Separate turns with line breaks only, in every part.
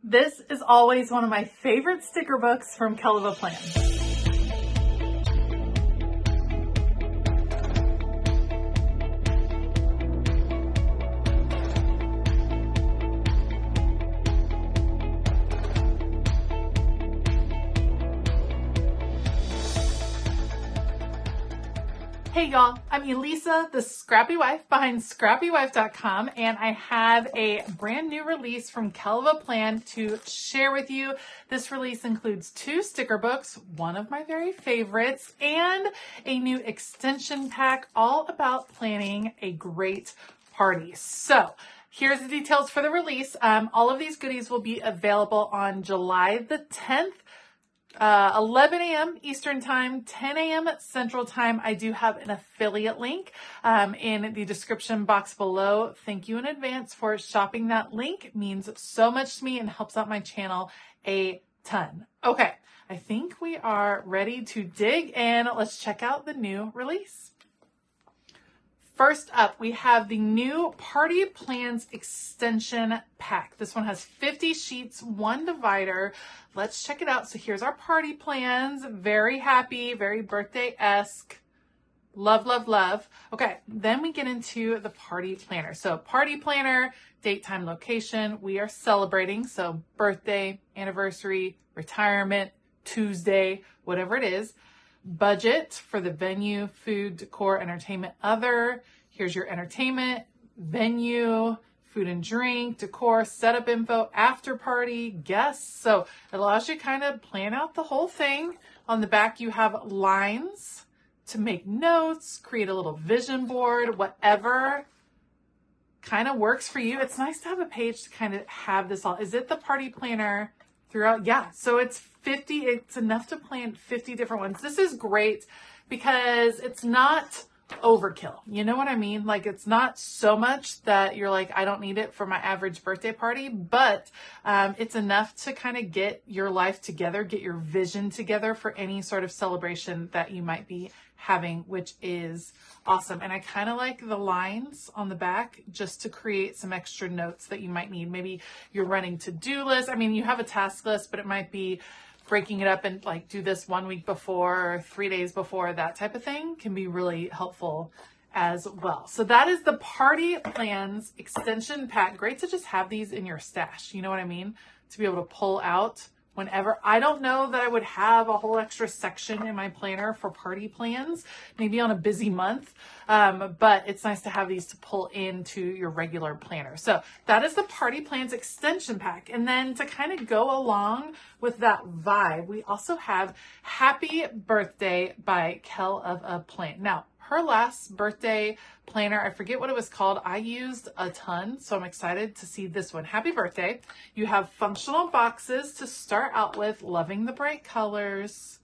This is always one of my favorite sticker books from Kellofaplan. Hey y'all, I'm Elisa, the Scrappy Wife behind ScrappyWife.com, and I have a brand new release from Kellofaplan to share with you. This release includes 2 sticker books, one of my very favorites, and a new extension pack all about planning a great party. So here's the details for the release. All of these goodies will be available on July the 10th. 11 a.m. Eastern Time, 10 a.m. Central Time. I do have an affiliate link in the description box below. Thank you in advance for shopping that link. It means so much to me and helps out my channel a ton. Okay, I think we are ready to dig in. Let's check out the new release. First up, we have the new Party Plans Extension Pack. This one has 50 sheets, 1 divider. Let's check it out. So here's our party plans. Very happy, very birthday-esque. Love, love, love. Okay, then we get into the party planner. So party planner, date, time, location. We are celebrating, so birthday, anniversary, retirement, Tuesday, whatever it is. Budget for the venue, food, decor, entertainment, other. Here's your entertainment, venue, food and drink, decor, setup info, after party, guests. So it allows you to kind of plan out the whole thing. On the back, you have lines to make notes, create a little vision board, whatever kind of works for you. It's nice to have a page to kind of have this all. Is it the party planner throughout? Yeah. So it's 50. It's enough to plan 50 different ones. This is great because it's not overkill. You know what I mean? Like, it's not so much that you're like, I don't need it for my average birthday party, but it's enough to kind of get your life together, get your vision together for any sort of celebration that you might be having, which is awesome. And I kind of like the lines on the back just to create some extra notes that you might need. Maybe you're running to-do lists. I mean, you have a task list, but it might be breaking it up and like do this 1 week before or 3 days before, that type of thing can be really helpful as well. So that is the Party Plans Extension Pack. Great to just have these in your stash. You know what I mean? To be able to pull out whenever. I don't know that I would have a whole extra section in my planner for party plans, maybe on a busy month, but it's nice to have these to pull into your regular planner. So that is the Party Plans Extension Pack. And then to kind of go along with that vibe, we also have Happy Birthday by Kellofaplan. Now, her last birthday planner, I forget what it was called. I used a ton, so I'm excited to see this one. Happy birthday. You have functional boxes to start out with. Loving the bright colors.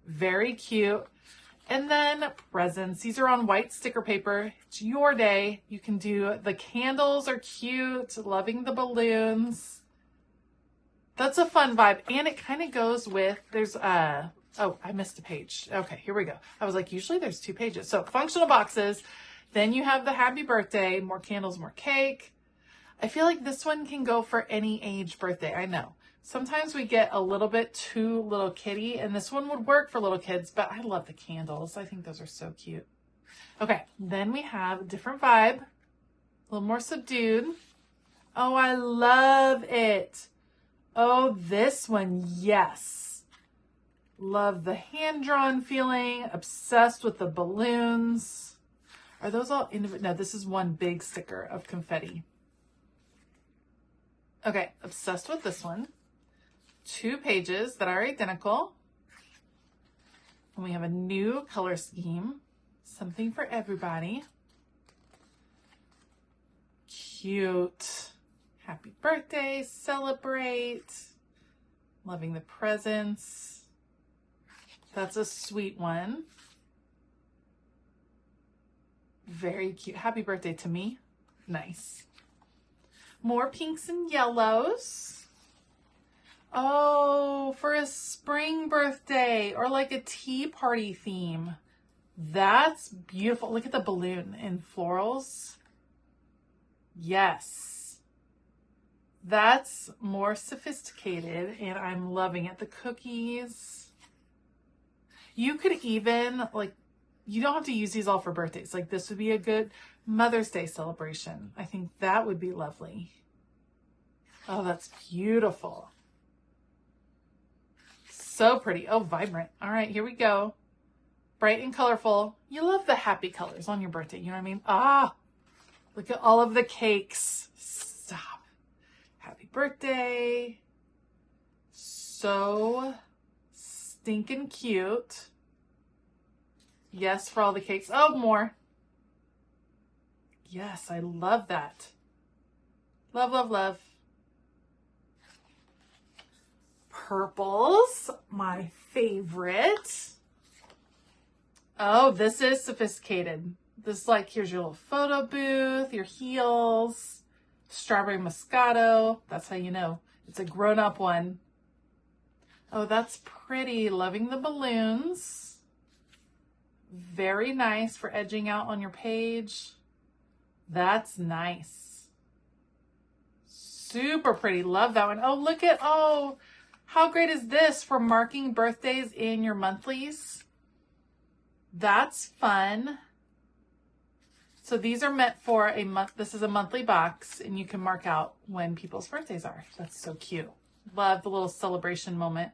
Very cute. And then presents. These are on white sticker paper. It's your day. You can do, the candles are cute. Loving the balloons. That's a fun vibe. And it kind of goes with, there's oh, I missed a page. Okay, here we go. I was like, usually there's 2 pages. So functional boxes. Then you have the happy birthday, more candles, more cake. I feel like this one can go for any age birthday. I know. Sometimes we get a little bit too little kitty, and this one would work for little kids, but I love the candles. I think those are so cute. Okay, then we have a different vibe, a little more subdued. Oh, I love it. Oh, this one, yes. Love the hand-drawn feeling. Obsessed with the balloons. Are those all individual? No, this is one big sticker of confetti. Okay, obsessed with this one. 2 pages that are identical. And we have a new color scheme. Something for everybody. Cute. Happy birthday. Celebrate. Loving the presents. That's a sweet one. Very cute. Happy birthday to me. Nice. More pinks and yellows. Oh, for a spring birthday or like a tea party theme. That's beautiful. Look at the balloon in florals. Yes. That's more sophisticated and I'm loving it. The cookies. You could even, like, you don't have to use these all for birthdays. Like, this would be a good Mother's Day celebration. I think that would be lovely. Oh, that's beautiful. So pretty. Oh, vibrant. All right, here we go. Bright and colorful. You love the happy colors on your birthday. You know what I mean? Ah, look at all of the cakes. Stop. Happy birthday. So stinking cute. Yes, for all the cakes. Oh, more. Yes, I love that. Love, love, love. Purples, my favorite. Oh, this is sophisticated. This is like, here's your little photo booth, your heels, strawberry Moscato. That's how you know it's a grown-up one. Oh, that's pretty. Loving the balloons. Very nice for edging out on your page. That's nice. Super pretty. Love that one. Oh, look at, oh, how great is this for marking birthdays in your monthlies? That's fun. So these are meant for a month. This is a monthly box and you can mark out when people's birthdays are. That's so cute. Love the little celebration moment.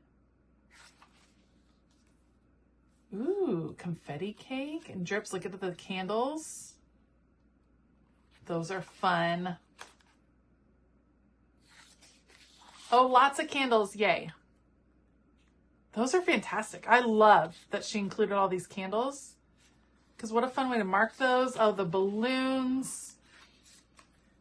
Ooh, confetti cake and drips. Look at the candles. Those are fun. Oh, lots of candles. Yay. Those are fantastic. I love that she included all these candles because what a fun way to mark those. Oh, the balloons.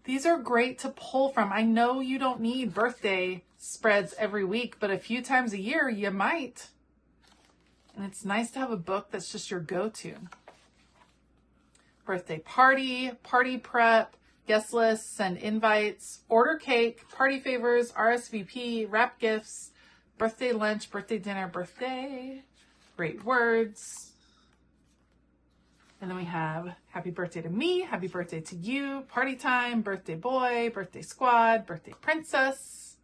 These are great to pull from. I know you don't need birthday spreads every week, but a few times a year you might. And it's nice to have a book that's just your go-to. Birthday party, party prep, guest lists, send invites, order cake, party favors, RSVP, wrap gifts, birthday lunch, birthday dinner, birthday, great words. And then we have happy birthday to me, happy birthday to you, party time, birthday boy, birthday squad, birthday princess.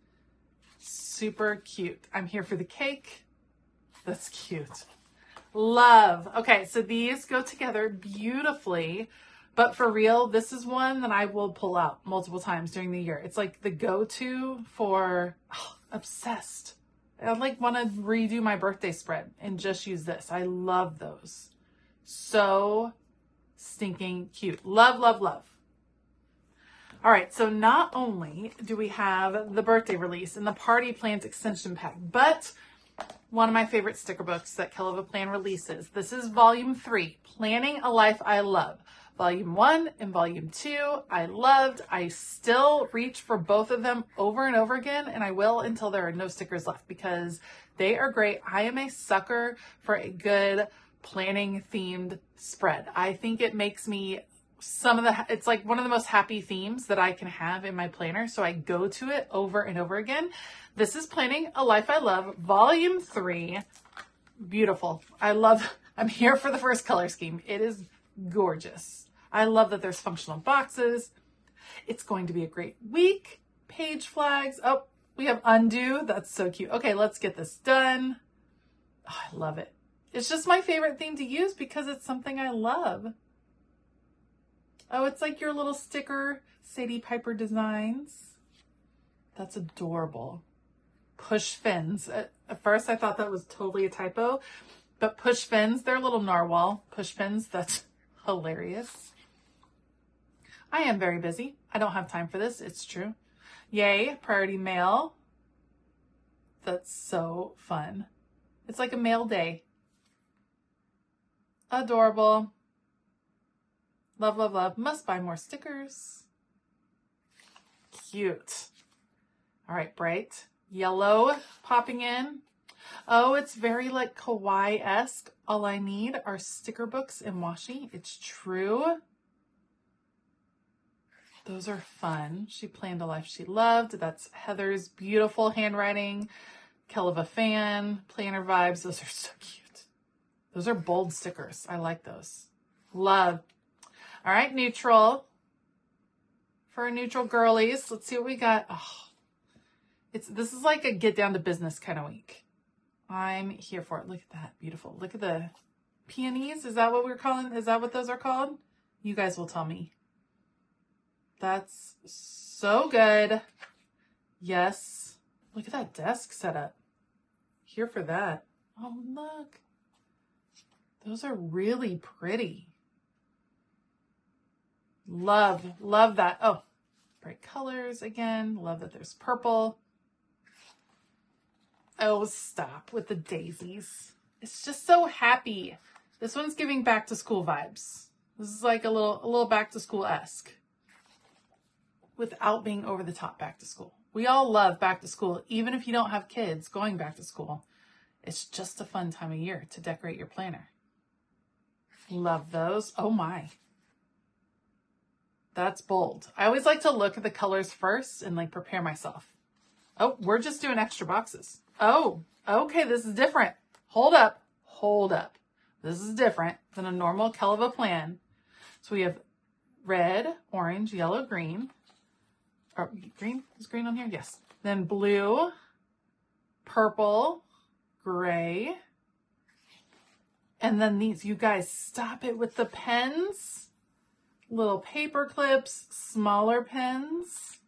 Super cute. I'm here for the cake. That's cute. Love. Okay, so these go together beautifully, but for real, this is one that I will pull out multiple times during the year. It's like the go-to for obsessed. I like want to redo my birthday spread and just use this. I love those. So stinking cute. Love, love, love. All right, so not only do we have the birthday release and the party plans extension pack, but one of my favorite sticker books that Kellofaplan releases. This is volume 3, Planning a Life I Love. Volume 1 and volume 2, I loved. I still reach for both of them over and over again, and I will until there are no stickers left because they are great. I am a sucker for a good planning themed spread. I think it makes me it's like one of the most happy themes that I can have in my planner. So I go to it over and over again. This is Planning a Life I Love, volume 3. Beautiful. I'm here for the first color scheme. It is gorgeous. I love that there's functional boxes. It's going to be a great week. Page flags. Oh, we have undo. That's so cute. Okay, let's get this done. Oh, I love it. It's just my favorite theme to use because it's something I love. Oh, it's like your little sticker, Sadie Piper Designs. That's adorable. Push fins. At first I thought that was totally a typo, but push fins, they're little narwhal push fins. That's hilarious. I am very busy. I don't have time for this. It's true. Yay, priority mail. That's so fun. It's like a mail day. Adorable. Love, love, love. Must buy more stickers. Cute. All right, bright yellow popping in. Oh, it's very like kawaii-esque. All I need are sticker books and washi. It's true. Those are fun. She planned a life she loved. That's Heather's beautiful handwriting. Kellofaplan, planner vibes. Those are so cute. Those are bold stickers. I like those. Love. All right, neutral. For our neutral girlies, let's see what we got. Oh, This is like a get down to business kind of week. I'm here for it. Look at that. Beautiful. Look at the peonies. Is that what we're calling? Is that what those are called? You guys will tell me. That's so good. Yes. Look at that desk setup. Here for that. Oh, look. Those are really pretty. Love that. Oh, bright colors again. Love that there's purple. Oh, stop with the daisies. It's just so happy. This one's giving back to school vibes. This is like a little back to school-esque without being over the top back to school. We all love back to school, even if you don't have kids going back to school. It's just a fun time of year to decorate your planner. Love those. Oh my. That's bold. I always like to look at the colors first and like prepare myself. Oh, we're just doing extra boxes. Oh, okay. This is different. Hold up. This is different than a normal Kellofaplan. So we have red, orange, yellow, green. Or green? Is green on here? Yes. Then blue, purple, gray. And then these, you guys, stop it with the pens. Little paper clips, smaller pens.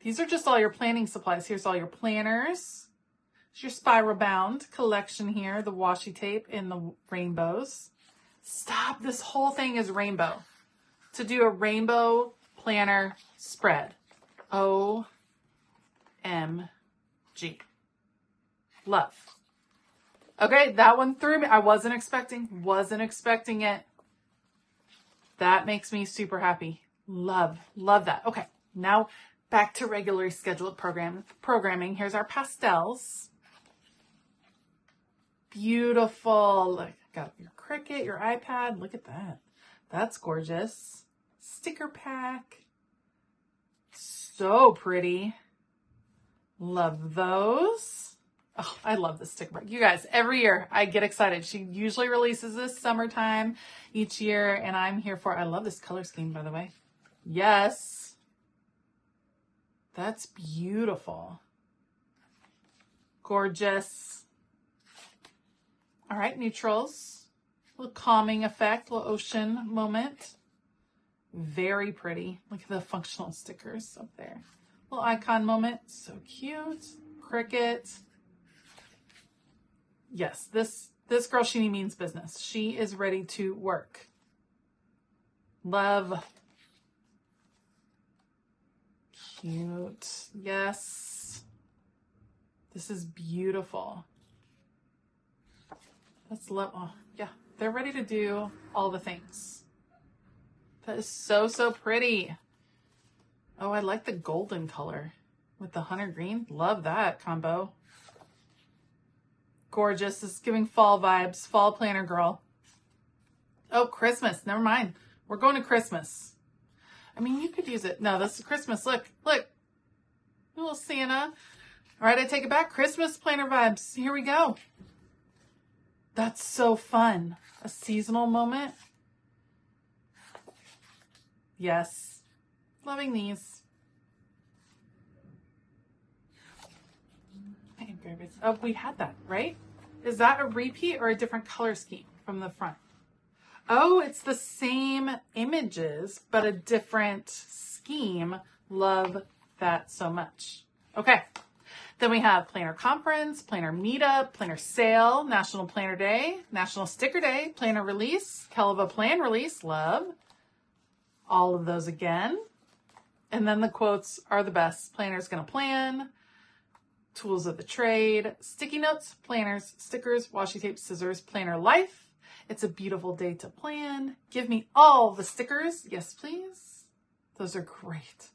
These are just all your planning supplies. Here's all your planners. Here's your spiral bound collection here, the washi tape and the rainbows. Stop, this whole thing is rainbow. To do a rainbow planner spread. OMG. Love. Okay, that one threw me. I wasn't expecting it. That makes me super happy. Love that. Okay, now back to regularly scheduled programming. Here's our pastels. Beautiful. Look, got your Cricut, your iPad. Look at that. That's gorgeous. Sticker pack. So pretty. Love those. Oh, I love this sticker pack. You guys, every year I get excited. She usually releases this summertime each year, and I'm here for it. I love this color scheme, by the way. Yes. That's beautiful. Gorgeous. All right, neutrals. A little calming effect, a little ocean moment. Very pretty. Look at the functional stickers up there. Little icon moment. So cute. Cricut. Yes, this girl, she means business. She is ready to work. Love. Cute. Yes. This is beautiful. That's love. Oh, yeah, they're ready to do all the things. That is so, so pretty. Oh, I like the golden color with the hunter green. Love that combo. Gorgeous. This is giving fall vibes. Fall planner girl. Oh, Christmas. Never mind. We're going to Christmas. I mean, you could use it. No, this is Christmas. Look. Little Santa. All right, I take it back. Christmas planner vibes. Here we go. That's so fun. A seasonal moment. Yes. Loving these. Oh, we had that, right? Is that a repeat or a different color scheme from the front? Oh, it's the same images, but a different scheme. Love that so much. Okay. Then we have Planner Conference, Planner Meetup, Planner Sale, National Planner Day, National Sticker Day, Planner Release, Kellofaplan Release. Love. All of those again. And then the quotes are the best. Planner's gonna plan. Tools of the trade, sticky notes, planners, stickers, washi tape, scissors, planner life. It's a beautiful day to plan. Give me all the stickers. Yes, please. Those are great.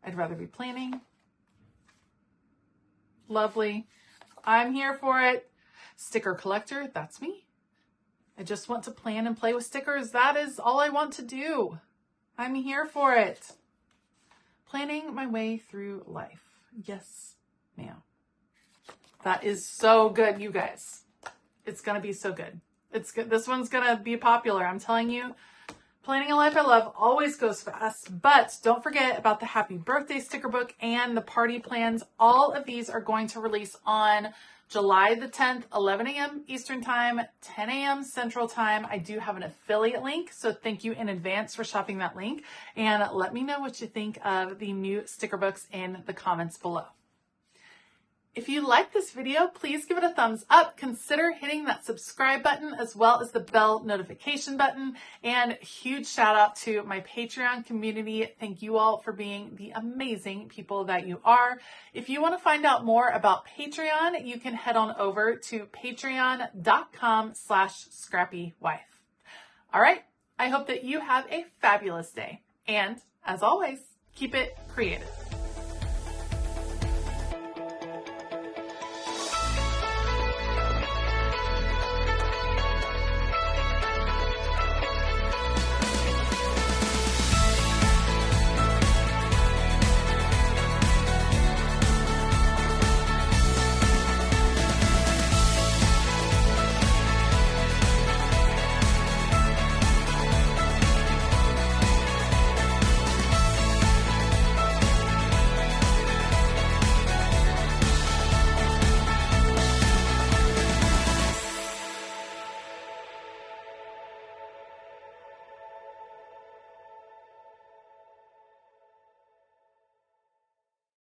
I'd rather be planning. Lovely. I'm here for it. Sticker collector, that's me. I just want to plan and play with stickers. That is all I want to do. I'm here for it. Planning my way through life. Yes, ma'am. That is so good, you guys. It's going to be so good. It's good. This one's going to be popular. I'm telling you, Planning a Life I Love always goes fast, but don't forget about the Happy Birthday sticker book and the party plans. All of these are going to release on July the 10th, 11 a.m. Eastern Time, 10 a.m. Central Time. I do have an affiliate link, so thank you in advance for shopping that link. And let me know what you think of the new sticker books in the comments below. If you like this video, please give it a thumbs up. Consider hitting that subscribe button as well as the bell notification button. And huge shout out to my Patreon community. Thank you all for being the amazing people that you are. If you want to find out more about Patreon, you can head on over to patreon.com/ScrappyWife. All right. I hope that you have a fabulous day. And as always, keep it creative.